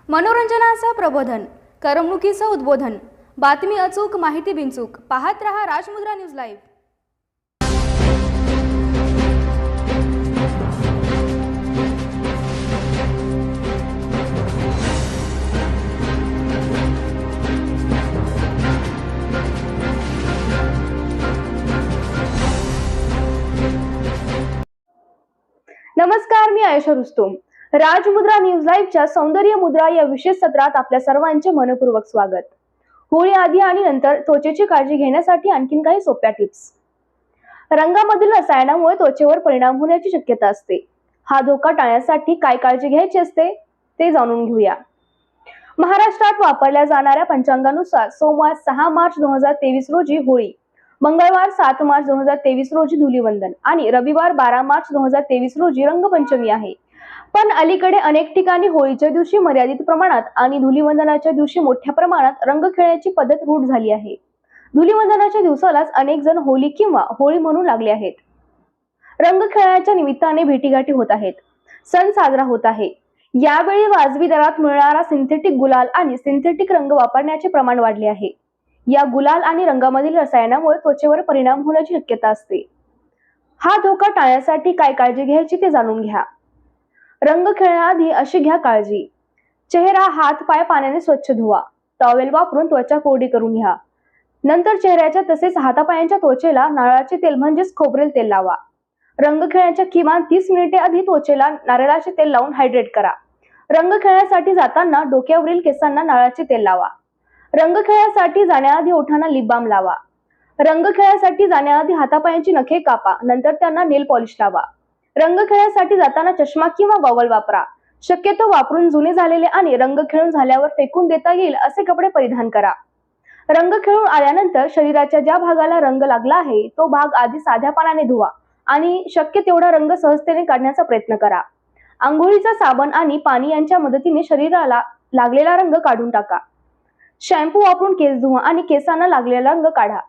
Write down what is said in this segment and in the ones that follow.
मनोरंजनाचं प्रबोधन, करमणुकीचं उद्बोधन, बातमी अचूक, माहिती बिनचूक. पाहत रहा राजमुद्रा न्यूज लाईव्ह. नमस्कार, मी आयशा रुस्तुम. राजमुद्रा न्यूज लाईव्हच्या सौंदर्य मुद्रा या विशेष सत्रात आपल्या सर्वांचे मनपूर्वक स्वागत. होळी आधी आणि नंतर त्वचेची काळजी घेण्यासाठी आणखीन काही सोप्या टिप्स. रंगामधील रसायनामुळे त्वचेवर परिणाम होण्याची शक्यता असते. हा धोका टाळण्यासाठी काय काळजी घ्यायची असते ते जाणून घेऊया. महाराष्ट्रात वापरल्या जाणाऱ्या पंचांगानुसार सोमवार 6 मार्च 2023 रोजी होळी, मंगळवार 7 मार्च 2023 रोजी धुलीवंदन आणि रविवार 12 मार्च 2023 रोजी रंगपंचमी आहे. पण अलीकडे अनेक ठिकाणी होळीच्या दिवशी मर्यादित प्रमाणात आणि धुलीवंदनाच्या दिवशी मोठ्या प्रमाणात रंग खेळण्याची पद्धत रूढ झाली आहे. धुलीवंदनाच्या दिवसालाच अनेक जण होली किंवा होळी म्हणू लागले आहेत. रंग खेळण्याच्या निमित्ताने भेटीगाठी होत आहेत, सण साजरा होत आहे. यावेळी वाजवी दरात मिळणारा सिंथेटिक गुलाल आणि सिंथेटिक रंग वापरण्याचे प्रमाण वाढले आहे. या गुलाल आणि रंगामधील रसायनामुळे त्वचेवर परिणाम होण्याची शक्यता असते. हा धोका टाळण्यासाठी काय काळजी घ्यायची ते जाणून घ्या. रंग खेळण्याआधी अशी घ्या काळजी. चेहरा, हात, पाय पाण्याने स्वच्छ धुवा. टॉवेल वापरून त्वचा कोरडी करून घ्या. नंतर चेहऱ्याच्या तसेच हातापायांच्या त्वचेला नारळाचे तेल म्हणजेच खोबरेल तेल लावा. रंग खेळण्याच्या किमान 30 मिनिटे आधी त्वचेला नारळाचे तेल लावून हायड्रेट करा. रंग खेळण्यासाठी जाताना डोक्यावरील केसांना नारळाचे तेल लावा. रंग खेळण्यासाठी जाण्याआधी ओठांना लिप बाम लावा. रंग खेळण्यासाठी जाण्याआधी हातापायांची नखे कापा, नंतर त्यांना नेल पॉलिश लावा. रंग खेळण्यासाठी जाताना चष्मा किंवा गॉगल वापरा. शक्यतो वापरून जुने झालेले आणि रंग खेळून झाल्यावर फेकून देता येईल असे कपडे परिधान करा. रंग खेळून आल्यानंतर शरीराच्या ज्या भागाला रंग लागला आहे तो भाग आधी साध्या पाण्याने धुवा आणि शक्य तेवढा रंग सहजतेने काढण्याचा प्रयत्न करा. आंघोळीचा साबण आणि पाणी यांच्या मदतीने शरीराला लागलेला रंग काढून टाका. शॅम्पू वापरून केस धुवा आणि केसांना लागलेला रंग काढा.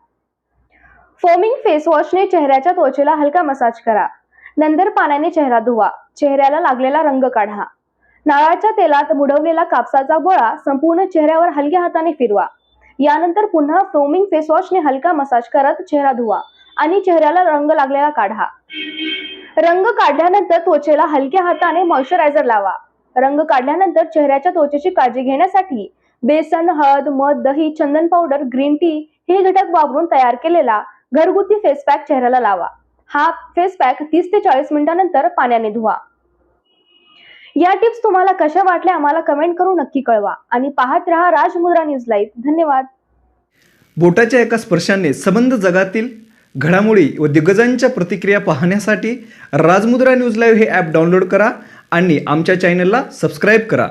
फोमिंग फेस वॉशने चेहऱ्याच्या त्वचेला हलका मसाज करा. नंतर पाण्याने चेहरा धुवा. चेहऱ्याला लागलेला रंग काढा. नारळाच्या तेलात बुडवलेला कापसाचा गोळा संपूर्ण चेहऱ्यावर हलक्या हाताने फिरवा. यानंतर पुन्हा फोमिंग फेस वॉशने हलका मसाज करत चेहरा धुवा आणि चेहऱ्याला रंग लागलेला काढा. रंग काढल्यानंतर त्वचेला हलक्या हाताने मॉइश्चरायझर लावा. रंग काढल्यानंतर चेहऱ्याच्या त्वचेची काळजी घेण्यासाठी बेसन, हळद, मध, दही, चंदन पावडर, ग्रीन टी हे घटक वापरून तयार केलेला घरगुती फेस पॅक चेहऱ्याला लावा. हा फेस पॅक 30 ते 40 मिनिटांनंतर पाण्याने धुवा. या टिप्स तुम्हाला कशा वाटल्या आम्हाला कमेंट करून नक्की कळवा आणि पाहत रहा राजमुद्रा न्यूज लाईव्ह. धन्यवाद. बोटाच्या एका स्पर्शाने संबंध जगातील घडामोडी व दिग्गजांच्या प्रतिक्रिया पाहण्यासाठी राजमुद्रा न्यूज लाईव्ह हे ॲप डाउनलोड करा आणि आमच्या चॅनलला सबस्क्राईब करा.